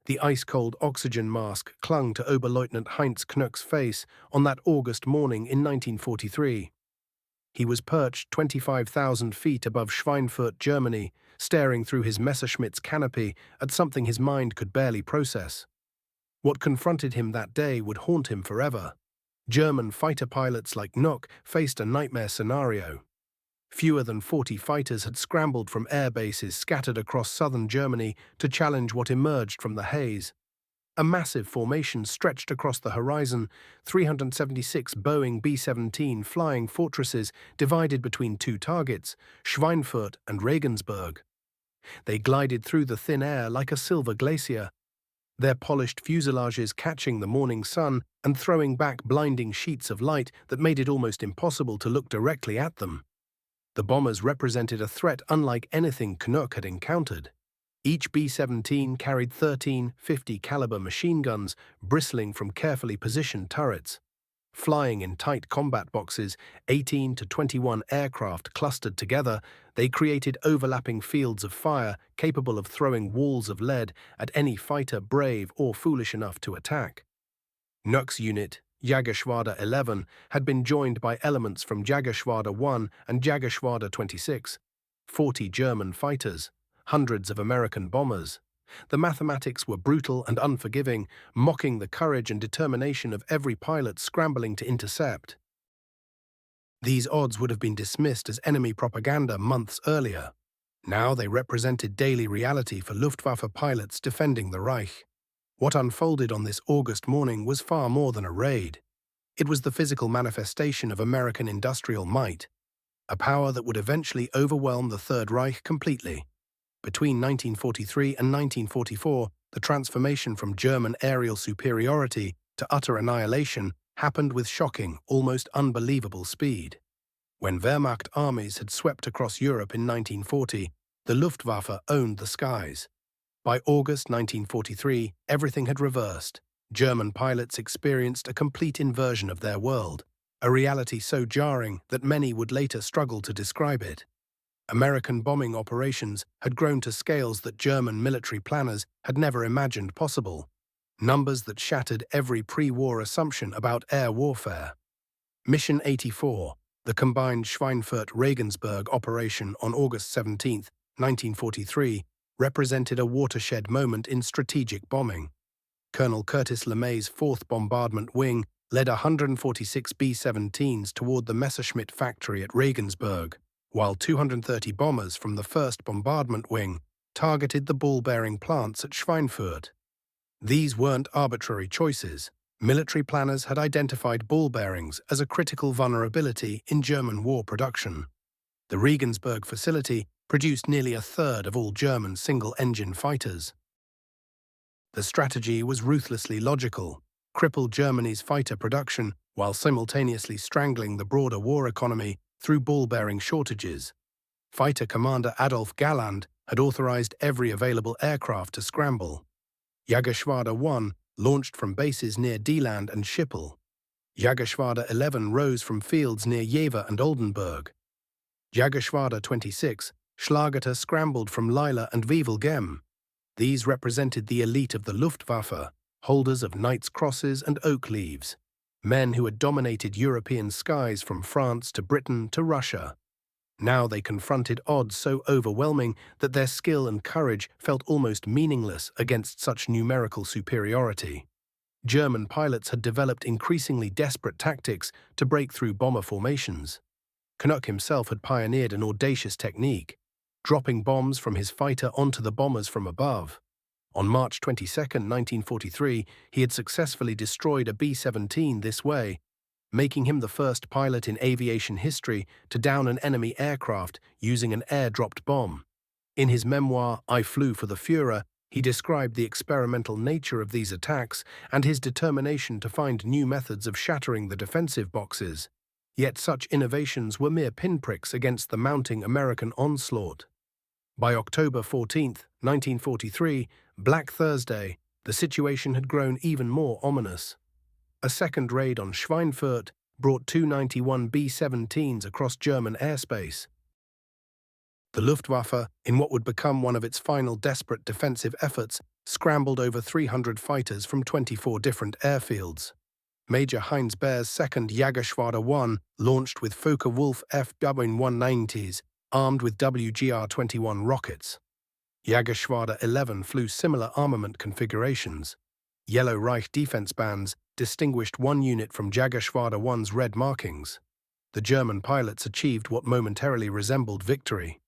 The ice-cold oxygen mask clung to Oberleutnant Heinz Knuck's face on that August morning in 1943. He was perched 25,000 feet above Schweinfurt, Germany, staring through his Messerschmitt's canopy at something his mind could barely process. What confronted him that day would haunt him forever. German fighter pilots like Knuck faced a nightmare scenario. Fewer than 40 fighters had scrambled from air bases scattered across southern Germany to challenge what emerged from the haze. A massive formation stretched across the horizon, 376 Boeing B-17 flying fortresses divided between two targets, Schweinfurt and Regensburg. They glided through the thin air like a silver glacier, their polished fuselages catching the morning sun and throwing back blinding sheets of light that made it almost impossible to look directly at them. The bombers represented a threat unlike anything Knuck had encountered. Each B-17 carried 13 50-caliber machine guns bristling from carefully positioned turrets. Flying in tight combat boxes, 18 to 21 aircraft clustered together, they created overlapping fields of fire capable of throwing walls of lead at any fighter brave or foolish enough to attack. Knuck's unit, Jägerschwader 11, had been joined by elements from Jägerschwader 1 and Jägerschwader 26, 40 German fighters, hundreds of American bombers. The mathematics were brutal and unforgiving, mocking the courage and determination of every pilot scrambling to intercept. These odds would have been dismissed as enemy propaganda months earlier. Now they represented daily reality for Luftwaffe pilots defending the Reich. What unfolded on this August morning was far more than a raid. It was the physical manifestation of American industrial might, a power that would eventually overwhelm the Third Reich completely. Between 1943 and 1944, the transformation from German aerial superiority to utter annihilation happened with shocking, almost unbelievable speed. When Wehrmacht armies had swept across Europe in 1940, the Luftwaffe owned the skies. By August 1943, everything had reversed. German pilots experienced a complete inversion of their world, a reality so jarring that many would later struggle to describe it. American bombing operations had grown to scales that German military planners had never imagined possible, numbers that shattered every pre-war assumption about air warfare. Mission 84, the combined Schweinfurt-Regensburg operation on August 17, 1943, represented a watershed moment in strategic bombing. Colonel Curtis LeMay's 4th Bombardment Wing led 146 B-17s toward the Messerschmitt factory at Regensburg, while 230 bombers from the 1st Bombardment Wing targeted the ball-bearing plants at Schweinfurt. These weren't arbitrary choices. Military planners had identified ball bearings as a critical vulnerability in German war production. The Regensburg facility produced nearly a third of all German single-engine fighters. The strategy was ruthlessly logical: cripple Germany's fighter production while simultaneously strangling the broader war economy through ball-bearing shortages. Fighter Commander Adolf Galland had authorized every available aircraft to scramble. Jägerschwader 1 launched from bases near Dieland and Schiphol. Jägerschwader 11 rose from fields near Jever and Oldenburg. Jägerschwader 26 Schlageter scrambled from Lila and Wevelgem. These represented the elite of the Luftwaffe, holders of Knight's Crosses and oak leaves, men who had dominated European skies from France to Britain to Russia. Now they confronted odds so overwhelming that their skill and courage felt almost meaningless against such numerical superiority. German pilots had developed increasingly desperate tactics to break through bomber formations. Knuck himself had pioneered an audacious technique, dropping bombs from his fighter onto the bombers from above. On March 22, 1943, he had successfully destroyed a B-17 this way, making him the first pilot in aviation history to down an enemy aircraft using an air-dropped bomb. In his memoir, I Flew for the Führer, he described the experimental nature of these attacks and his determination to find new methods of shattering the defensive boxes. Yet such innovations were mere pinpricks against the mounting American onslaught. By October 14, 1943, Black Thursday, the situation had grown even more ominous. A second raid on Schweinfurt brought 291 B-17s across German airspace. The Luftwaffe, in what would become one of its final desperate defensive efforts, scrambled over 300 fighters from 24 different airfields. Major Heinz Beer's 2nd Jägerschwader 1 launched with Focke-Wulf F-190s, armed with WGR-21 rockets. Jägerschwader 11 flew similar armament configurations. Yellow Reich defense bands distinguished one unit from Jägerschwader 1's red markings. The German pilots achieved what momentarily resembled victory.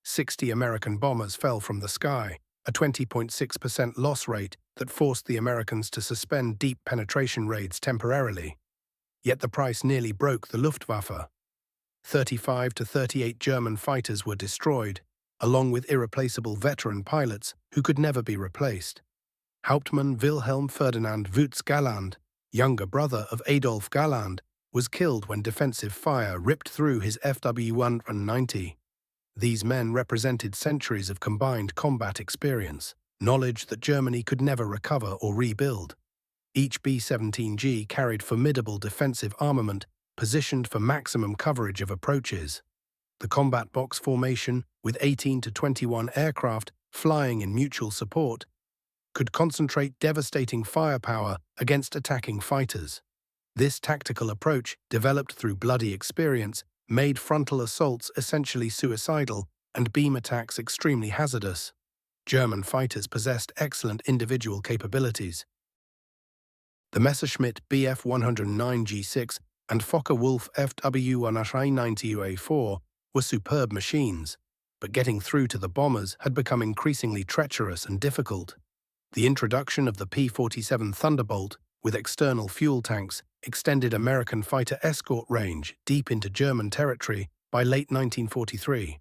60 American bombers fell from the sky, a 20.6% loss rate that forced the Americans to suspend deep penetration raids temporarily. Yet the price nearly broke the Luftwaffe. 35 to 38 German fighters were destroyed, along with irreplaceable veteran pilots who could never be replaced. Hauptmann Wilhelm Ferdinand Wutz Galland, younger brother of Adolf Galland, was killed when defensive fire ripped through his FW-190. These men represented centuries of combined combat experience, knowledge that Germany could never recover or rebuild. Each B-17G carried formidable defensive armament positioned for maximum coverage of approaches. The combat box formation, with 18 to 21 aircraft flying in mutual support, could concentrate devastating firepower against attacking fighters. This tactical approach, developed through bloody experience, made frontal assaults essentially suicidal and beam attacks extremely hazardous. German fighters possessed excellent individual capabilities. The Messerschmitt Bf 109G6 and Focke-Wulf FW-190UA4 were superb machines, but getting through to the bombers had become increasingly treacherous and difficult. The introduction of the P-47 Thunderbolt, with external fuel tanks, extended American fighter escort range deep into German territory by late 1943.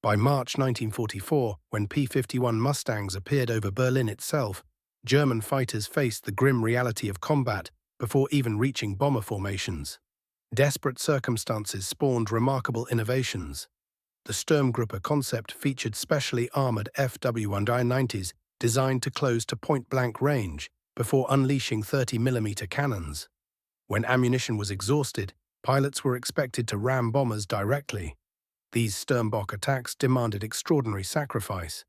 By March 1944, when P-51 Mustangs appeared over Berlin itself, German fighters faced the grim reality of combat before even reaching bomber formations. Desperate circumstances spawned remarkable innovations. The Sturmgruppe concept featured specially armored FW-190s designed to close to point-blank range before unleashing 30mm cannons. When ammunition was exhausted, pilots were expected to ram bombers directly. These Sturmbok attacks demanded extraordinary sacrifice.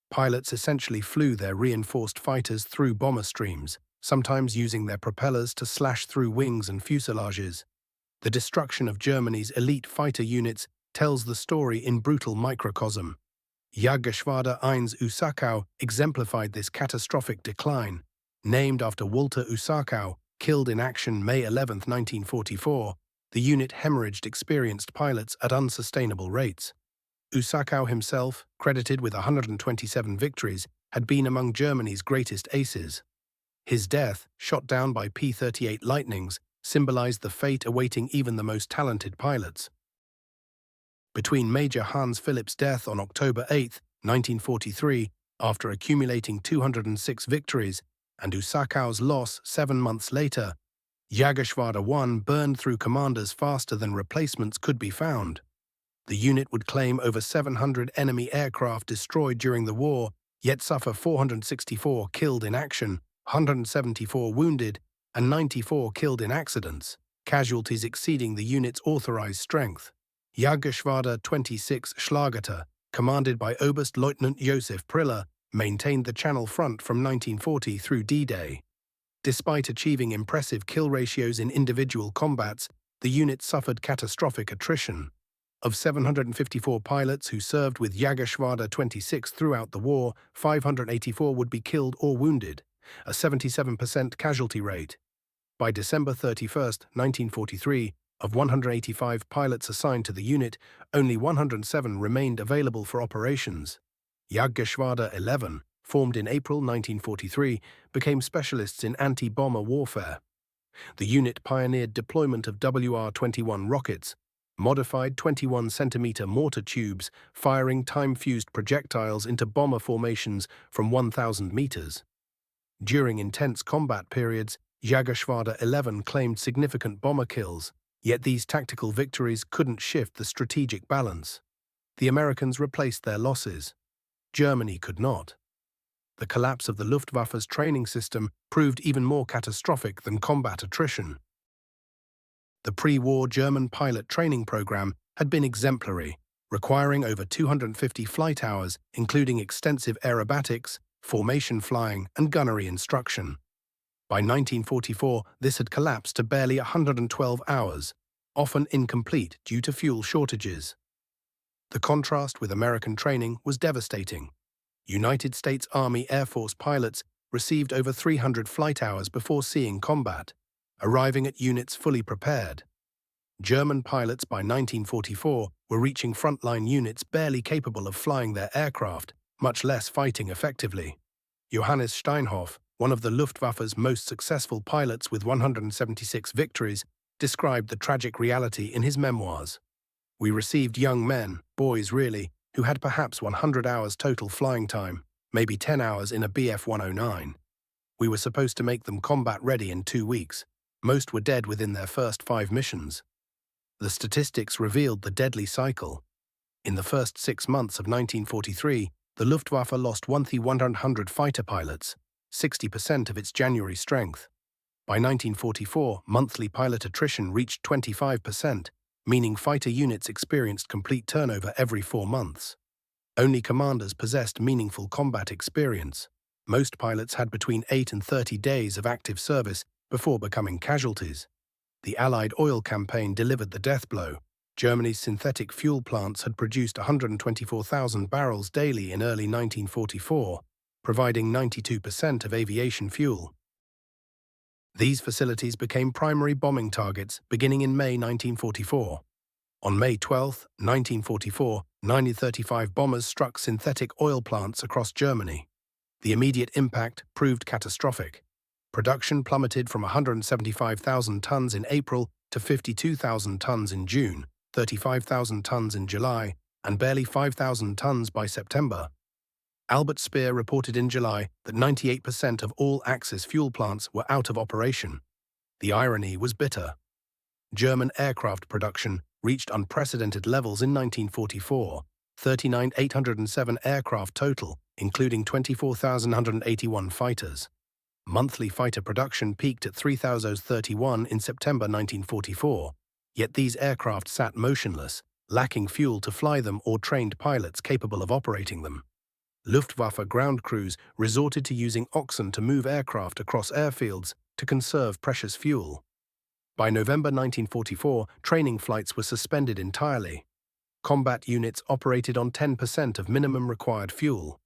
Pilots essentially flew their reinforced fighters through bomber streams, sometimes using their propellers to slash through wings and fuselages. The destruction of Germany's elite fighter units tells the story in brutal microcosm. Jägerschwader 1 Usakau exemplified this catastrophic decline. Named after Walter Usakau, killed in action May 11, 1944, the unit hemorrhaged experienced pilots at unsustainable rates. Usakau himself, credited with 127 victories, had been among Germany's greatest aces. His death, shot down by P-38 Lightnings, symbolized the fate awaiting even the most talented pilots. Between Major Hans Philipp's death on October 8, 1943, after accumulating 206 victories, and Usakau's loss 7 months later, Jägerschwader 1 burned through commanders faster than replacements could be found. The unit would claim over 700 enemy aircraft destroyed during the war, yet suffer 464 killed in action, 174 wounded, and 94 killed in accidents, casualties exceeding the unit's authorized strength. Jägerschwader 26 Schlageter, commanded by Oberstleutnant Josef Priller, maintained the Channel Front from 1940 through D-Day. Despite achieving impressive kill ratios in individual combats, the unit suffered catastrophic attrition. Of 754 pilots who served with Jägerschwader 26 throughout the war, 584 would be killed or wounded, a 77% casualty rate. By December 31, 1943, of 185 pilots assigned to the unit, only 107 remained available for operations. Jägerschwader 11, formed in April 1943, became specialists in anti-bomber warfare. The unit pioneered deployment of WR-21 rockets, modified 21-centimeter mortar tubes, firing time-fused projectiles into bomber formations from 1,000 meters. During intense combat periods, Jägerschwader 11 claimed significant bomber kills, yet these tactical victories couldn't shift the strategic balance. The Americans replaced their losses. Germany could not. The collapse of the Luftwaffe's training system proved even more catastrophic than combat attrition. The pre-war German pilot training program had been exemplary, requiring over 250 flight hours, including extensive aerobatics, formation flying, and gunnery instruction. By 1944, this had collapsed to barely 112 hours, often incomplete due to fuel shortages. The contrast with American training was devastating. United States Army Air Force pilots received over 300 flight hours before seeing combat, arriving at units fully prepared. German pilots by 1944 were reaching frontline units barely capable of flying their aircraft, much less fighting effectively. Johannes Steinhoff, one of the Luftwaffe's most successful pilots with 176 victories, described the tragic reality in his memoirs. "We received young men, boys really, who had perhaps 100 hours total flying time, maybe 10 hours in a Bf-109. We were supposed to make them combat ready in 2 weeks. Most were dead within their first 5 missions." The statistics revealed the deadly cycle. In the first 6 months of 1943, the Luftwaffe lost 1,100 fighter pilots, 60% of its January strength. By 1944, monthly pilot attrition reached 25%, meaning fighter units experienced complete turnover every 4 months. Only commanders possessed meaningful combat experience. Most pilots had between 8 and 30 days of active service before becoming casualties. The Allied oil campaign delivered the death blow. Germany's synthetic fuel plants had produced 124,000 barrels daily in early 1944, providing 92% of aviation fuel. These facilities became primary bombing targets beginning in May 1944. On May 12, 1944, 935 bombers struck synthetic oil plants across Germany. The immediate impact proved catastrophic. Production plummeted from 175,000 tons in April to 52,000 tons in June, 35,000 tons in July, and barely 5,000 tons by September. Albert Speer reported in July that 98% of all Axis fuel plants were out of operation. The irony was bitter. German aircraft production reached unprecedented levels in 1944, 39,807 aircraft total, including 24,181 fighters. Monthly fighter production peaked at 3,031 in September 1944, yet these aircraft sat motionless, lacking fuel to fly them or trained pilots capable of operating them. Luftwaffe ground crews resorted to using oxen to move aircraft across airfields to conserve precious fuel. By November 1944, training flights were suspended entirely. Combat units operated on 10% of minimum required fuel.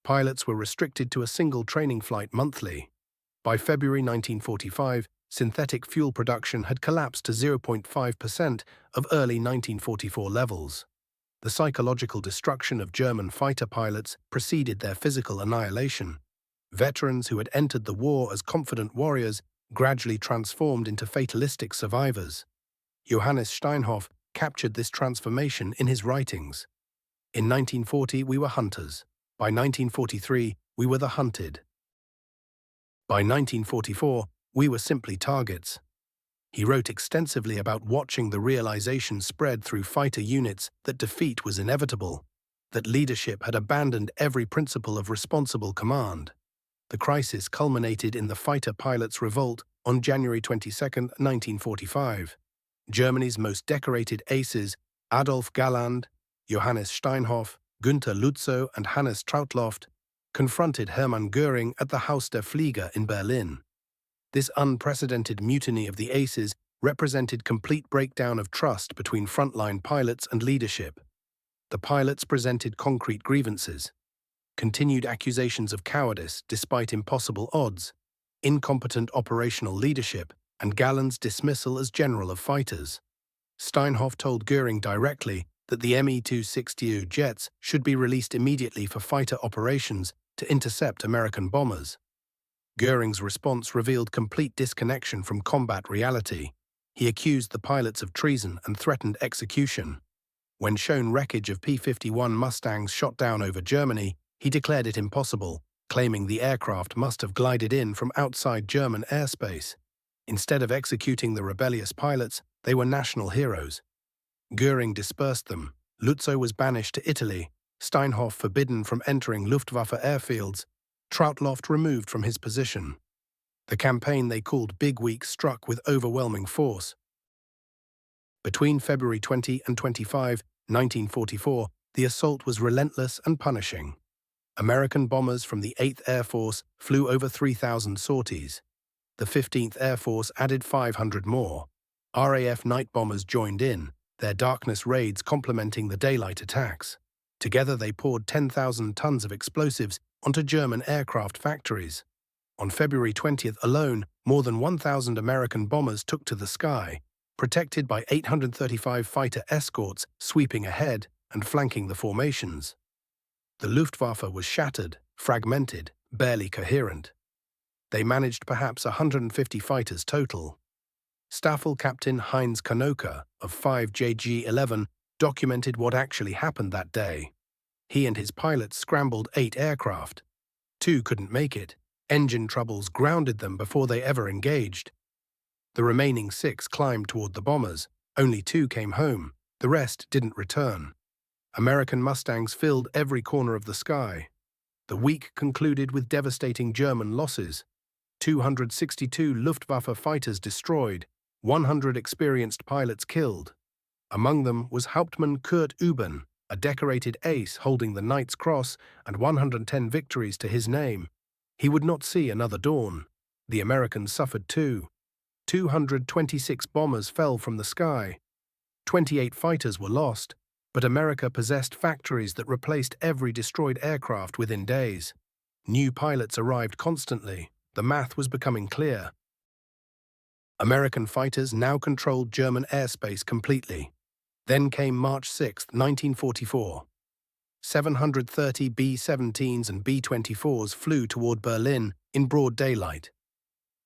Pilots were restricted to a single training flight monthly. By February 1945, synthetic fuel production had collapsed to 0.5% of early 1944 levels. The psychological destruction of German fighter pilots preceded their physical annihilation. Veterans who had entered the war as confident warriors gradually transformed into fatalistic survivors. Johannes Steinhoff captured this transformation in his writings. In 1940, we were hunters. By 1943, we were the hunted. By 1944, we were simply targets. He wrote extensively about watching the realization spread through fighter units that defeat was inevitable, that leadership had abandoned every principle of responsible command. The crisis culminated in the fighter pilots' revolt on January 22, 1945. Germany's most decorated aces, Adolf Galland, Johannes Steinhoff, Günther Lützow, and Hannes Trautloff, confronted Hermann Göring at the Haus der Flieger in Berlin. This unprecedented mutiny of the aces represented complete breakdown of trust between frontline pilots and leadership. The pilots presented concrete grievances, continued accusations of cowardice despite impossible odds, incompetent operational leadership, and Galland's dismissal as general of fighters. Steinhoff told Göring directly that the Me-260 jets should be released immediately for fighter operations to intercept American bombers. Göring's response revealed complete disconnection from combat reality. He accused the pilots of treason and threatened execution. When shown wreckage of P-51 Mustangs shot down over Germany, he declared it impossible, claiming the aircraft must have glided in from outside German airspace. Instead of executing the rebellious pilots, they were national heroes. Göring dispersed them. Lützow was banished to Italy, Steinhoff forbidden from entering Luftwaffe airfields, Trautloff removed from his position. The campaign they called Big Week struck with overwhelming force. Between February 20 and 25, 1944, the assault was relentless and punishing. American bombers from the 8th Air Force flew over 3,000 sorties. The 15th Air Force added 500 more. RAF night bombers joined in, their darkness raids complementing the daylight attacks. Together they poured 10,000 tons of explosives onto German aircraft factories. On February 20th alone, more than 1,000 American bombers took to the sky, protected by 835 fighter escorts sweeping ahead and flanking the formations. The Luftwaffe was shattered, fragmented, barely coherent. They managed perhaps 150 fighters total. Staffel Captain Heinz Kanoka of 5JG-11 documented what actually happened that day. He and his pilots scrambled 8 aircraft. 2 couldn't make it. Engine troubles grounded them before they ever engaged. The remaining 6 climbed toward the bombers. Only 2 came home. The rest didn't return. American Mustangs filled every corner of the sky. The week concluded with devastating German losses. 262 Luftwaffe fighters destroyed, 100 experienced pilots killed. Among them was Hauptmann Kurt Euben, a decorated ace holding the Knight's Cross and 110 victories to his name. He would not see another dawn. The Americans suffered too. 226 bombers fell from the sky. 28 fighters were lost, but America possessed factories that replaced every destroyed aircraft within days. New pilots arrived constantly. The math was becoming clear. American fighters now controlled German airspace completely. Then came March 6, 1944. 730 B-17s and B-24s flew toward Berlin in broad daylight.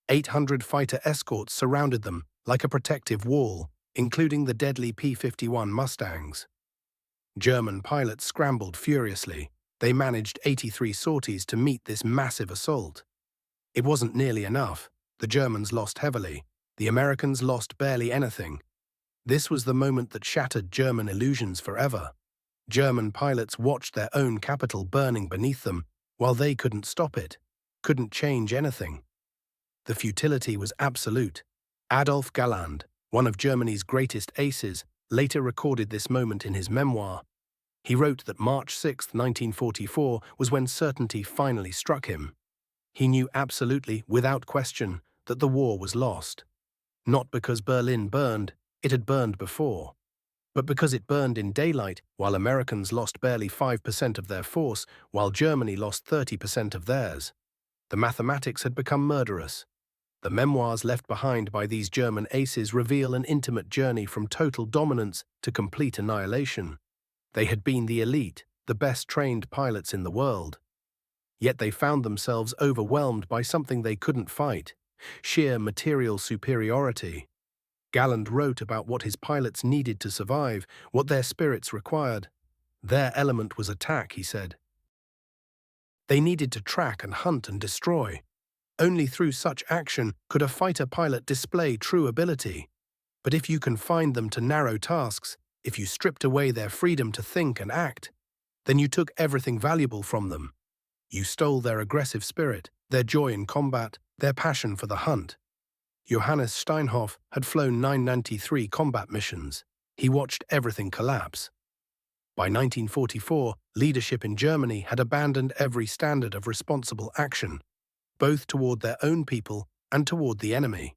800 fighter escorts surrounded them like a protective wall, including the deadly P-51 Mustangs. German pilots scrambled furiously. They managed 83 sorties to meet this massive assault. It wasn't nearly enough. The Germans lost heavily. The Americans lost barely anything. This was the moment that shattered German illusions forever. German pilots watched their own capital burning beneath them, while they couldn't stop it, couldn't change anything. The futility was absolute. Adolf Galland, one of Germany's greatest aces, later recorded this moment in his memoir. He wrote that March 6, 1944 was when certainty finally struck him. He knew absolutely, without question, that the war was lost. Not because Berlin burned, it had burned before, but because it burned in daylight while Americans lost barely 5% of their force, while Germany lost 30% of theirs. The mathematics had become murderous. The memoirs left behind by these German aces reveal an intimate journey from total dominance to complete annihilation. They had been the elite, the best-trained pilots in the world. Yet they found themselves overwhelmed by something they couldn't fight: sheer material superiority. Galland wrote about what his pilots needed to survive, what their spirits required. Their element was attack, he said. They needed to track and hunt and destroy. Only through such action could a fighter pilot display true ability. But if you confined them to narrow tasks, if you stripped away their freedom to think and act, then you took everything valuable from them. You stole their aggressive spirit, their joy in combat, their passion for the hunt. Johannes Steinhoff had flown 993 combat missions. He watched everything collapse. By 1944, leadership in Germany had abandoned every standard of responsible action, both toward their own people and toward the enemy.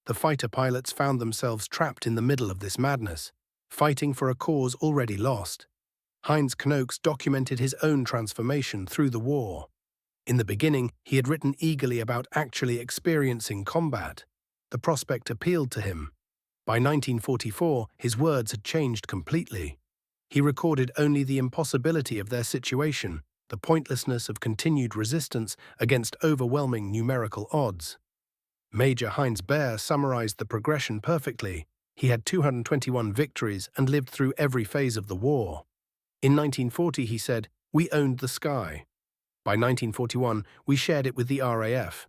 The fighter pilots found themselves trapped in the middle of this madness, fighting for a cause already lost. Heinz Knox documented his own transformation through the war. In the beginning, he had written eagerly about actually experiencing combat. The prospect appealed to him. By 1944, his words had changed completely. He recorded only the impossibility of their situation, the pointlessness of continued resistance against overwhelming numerical odds. Major Heinz Baer summarized the progression perfectly. He had 221 victories and lived through every phase of the war. In 1940, he said, "We owned the sky." By 1941, we shared it with the RAF.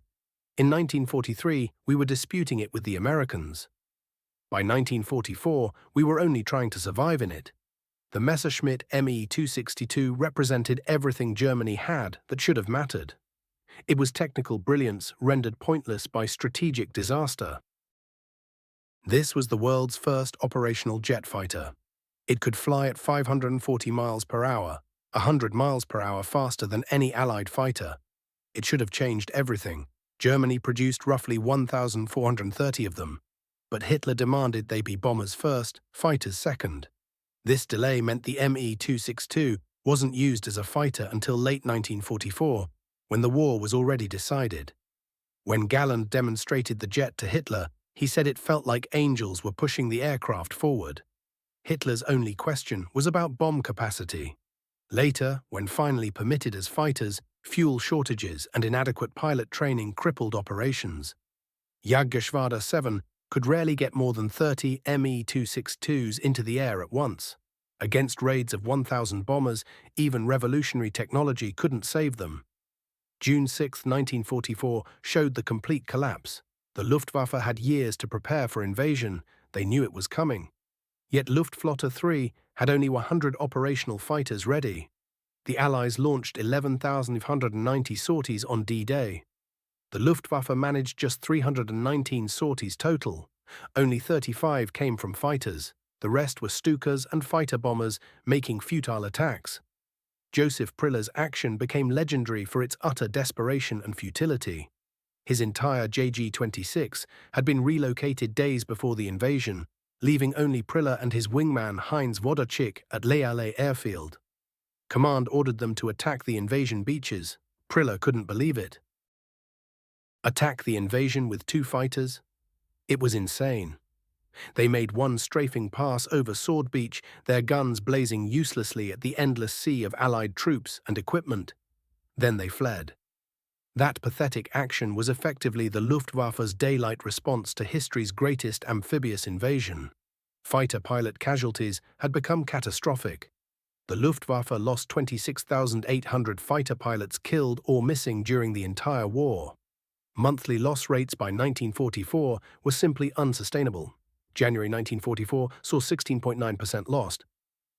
In 1943, we were disputing it with the Americans. By 1944, we were only trying to survive in it. The Messerschmitt Me-262 represented everything Germany had that should have mattered. It was technical brilliance rendered pointless by strategic disaster. This was the world's first operational jet fighter. It could fly at 540 miles per hour, 100 miles per hour faster than any Allied fighter. It should have changed everything. Germany produced roughly 1,430 of them, but Hitler demanded they be bombers first, fighters second. This delay meant the Me-262 wasn't used as a fighter until late 1944, when the war was already decided. When Galland demonstrated the jet to Hitler, he said it felt like angels were pushing the aircraft forward. Hitler's only question was about bomb capacity. Later, when finally permitted as fighters, fuel shortages and inadequate pilot training crippled operations. Jagdgeschwader 7 could rarely get more than 30 Me-262s into the air at once. Against raids of 1,000 bombers, even revolutionary technology couldn't save them. June 6, 1944 showed the complete collapse. The Luftwaffe had years to prepare for invasion. They knew it was coming. Yet Luftflotte 3 had only 100 operational fighters ready. The Allies launched 11,590 sorties on D-Day. The Luftwaffe managed just 319 sorties total. Only 35 came from fighters. The rest were Stukas and fighter bombers making futile attacks. Joseph Priller's action became legendary for its utter desperation and futility. His entire JG-26 had been relocated days before the invasion, leaving only Priller and his wingman Heinz Wodachik at Les Halles airfield. Command ordered them to attack the invasion beaches. Priller couldn't believe it. Attack the invasion with 2 fighters? It was insane. They made one strafing pass over Sword Beach, their guns blazing uselessly at the endless sea of Allied troops and equipment. Then they fled. That pathetic action was effectively the Luftwaffe's daylight response to history's greatest amphibious invasion. Fighter pilot casualties had become catastrophic. The Luftwaffe lost 26,800 fighter pilots killed or missing during the entire war. Monthly loss rates by 1944 were simply unsustainable. January 1944 saw 16.9% lost.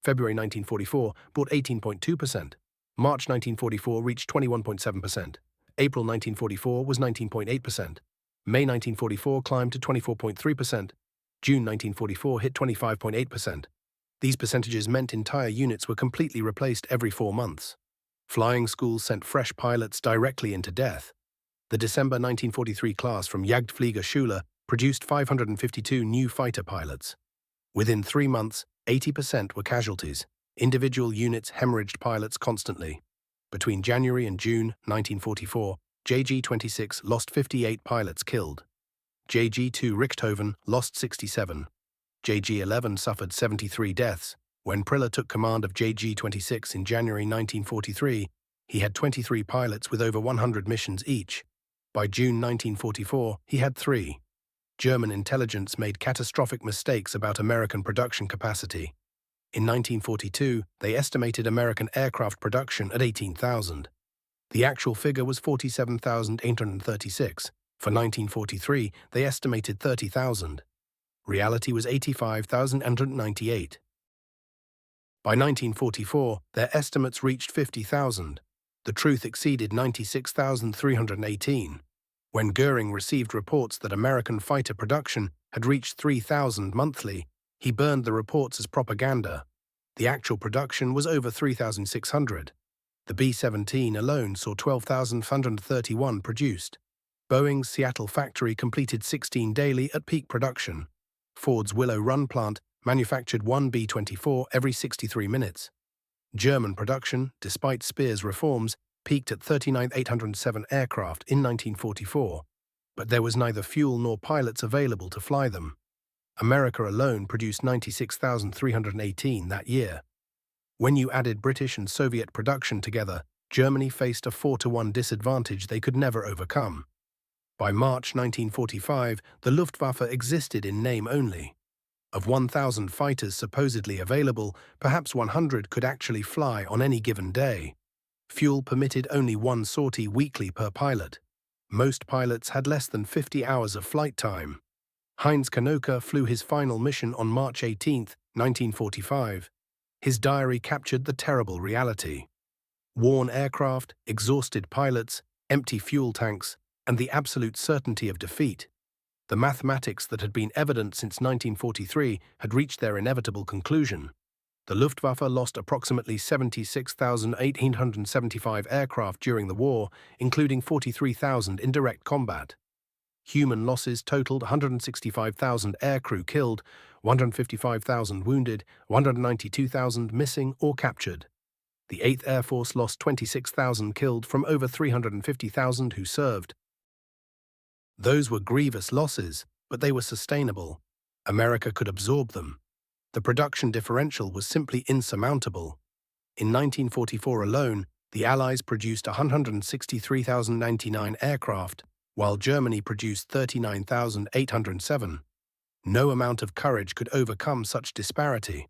February 1944 brought 18.2%. March 1944 reached 21.7%. April 1944 was 19.8%. May 1944 climbed to 24.3%. June 1944 hit 25.8%. These percentages meant entire units were completely replaced every 4 months. Flying schools sent fresh pilots directly into death. The December 1943 class from Jagdfliegerschule produced 552 new fighter pilots. Within 3 months, 80% were casualties. Individual units hemorrhaged pilots constantly. Between January and June 1944, JG-26 lost 58 pilots killed. JG-2 Richthofen lost 67. JG-11 suffered 73 deaths. When Priller took command of JG-26 in January 1943, he had 23 pilots with over 100 missions each. By June 1944, he had 3. German intelligence made catastrophic mistakes about American production capacity. In 1942, they estimated American aircraft production at 18,000. The actual figure was 47,836. For 1943, they estimated 30,000. Reality was 85,898. By 1944, their estimates reached 50,000. The truth exceeded 96,318. When Goering received reports that American fighter production had reached 3,000 monthly, he burned the reports as propaganda. The actual production was over 3,600. The B-17 alone saw 12,531 produced. Boeing's Seattle factory completed 16 daily at peak production. Ford's Willow Run plant manufactured 1 B-24 every 63 minutes. German production, despite Speer's reforms, peaked at 39,807 aircraft in 1944, but there was neither fuel nor pilots available to fly them. America alone produced 96,318 that year. When you added British and Soviet production together, Germany faced a 4-to-1 disadvantage they could never overcome. By March 1945, the Luftwaffe existed in name only. Of 1,000 fighters supposedly available, perhaps 100 could actually fly on any given day. Fuel permitted only 1 sortie weekly per pilot. Most pilots had less than 50 hours of flight time. Heinz Kanoka flew his final mission on March 18, 1945. His diary captured the terrible reality. Worn aircraft, exhausted pilots, empty fuel tanks, and the absolute certainty of defeat. The mathematics that had been evident since 1943 had reached their inevitable conclusion. The Luftwaffe lost approximately 76,875 aircraft during the war, including 43,000 in direct combat. Human losses totaled 165,000 aircrew killed, 155,000 wounded, 192,000 missing or captured. The 8th Air Force lost 26,000 killed from over 350,000 who served. Those were grievous losses, but they were sustainable. America could absorb them. The production differential was simply insurmountable. In 1944 alone, the Allies produced 163,099 aircraft, while Germany produced 39,807. No amount of courage could overcome such disparity.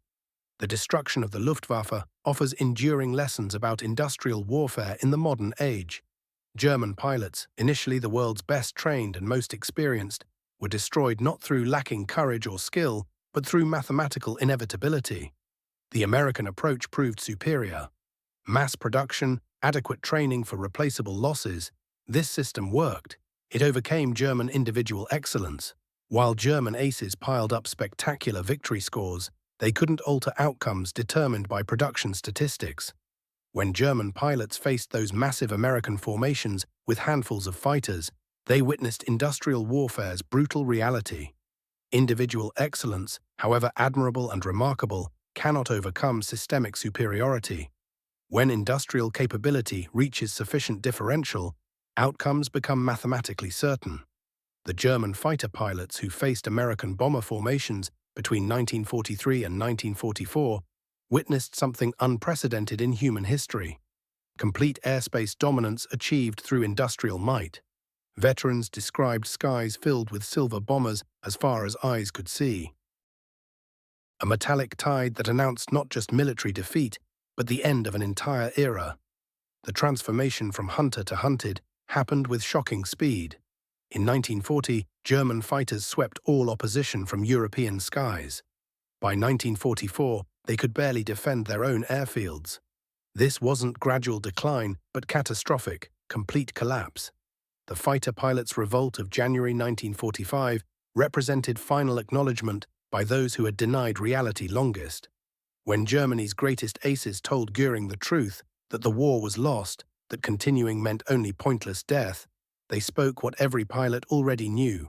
The destruction of the Luftwaffe offers enduring lessons about industrial warfare in the modern age. German pilots, initially the world's best trained and most experienced, were destroyed not through lacking courage or skill, but through mathematical inevitability. The American approach proved superior. Mass production, adequate training for replaceable losses. This system worked. It overcame German individual excellence. While German aces piled up spectacular victory scores, they couldn't alter outcomes determined by production statistics. When German pilots faced those massive American formations with handfuls of fighters, they witnessed industrial warfare's brutal reality. Individual excellence, however admirable and remarkable, cannot overcome systemic superiority. When industrial capability reaches sufficient differential, outcomes become mathematically certain. The German fighter pilots who faced American bomber formations between 1943 and 1944 witnessed something unprecedented in human history: complete airspace dominance achieved through industrial might. Veterans described skies filled with silver bombers as far as eyes could see. A metallic tide that announced not just military defeat, but the end of an entire era. The transformation from hunter to hunted happened with shocking speed. In 1940, German fighters swept all opposition from European skies. By 1944, they could barely defend their own airfields. This wasn't gradual decline, but catastrophic, complete collapse. The fighter pilots' revolt of January 1945 represented final acknowledgement by those who had denied reality longest. When Germany's greatest aces told Göring the truth, that the war was lost, that continuing meant only pointless death, they spoke what every pilot already knew.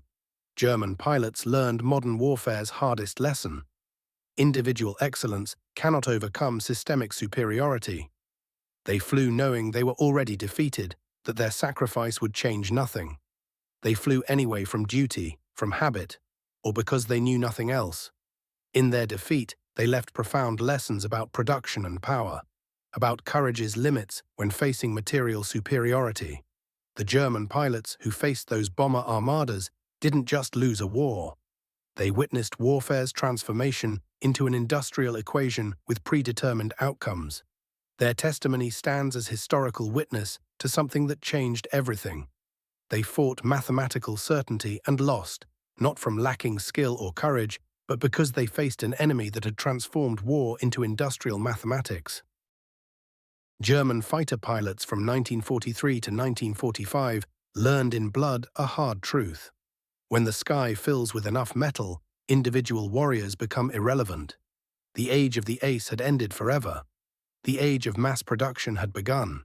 German pilots learned modern warfare's hardest lesson. Individual excellence cannot overcome systemic superiority. They flew knowing they were already defeated, that their sacrifice would change nothing. They flew anyway from duty, from habit, or because they knew nothing else. In their defeat, they left profound lessons about production and power, about courage's limits when facing material superiority. The German pilots who faced those bomber armadas didn't just lose a war. They witnessed warfare's transformation into an industrial equation with predetermined outcomes. Their testimony stands as historical witness to something that changed everything. They fought mathematical certainty and lost, not from lacking skill or courage, but because they faced an enemy that had transformed war into industrial mathematics. German fighter pilots from 1943 to 1945 learned in blood a hard truth. When the sky fills with enough metal, individual warriors become irrelevant. The age of the ace had ended forever. The age of mass production had begun.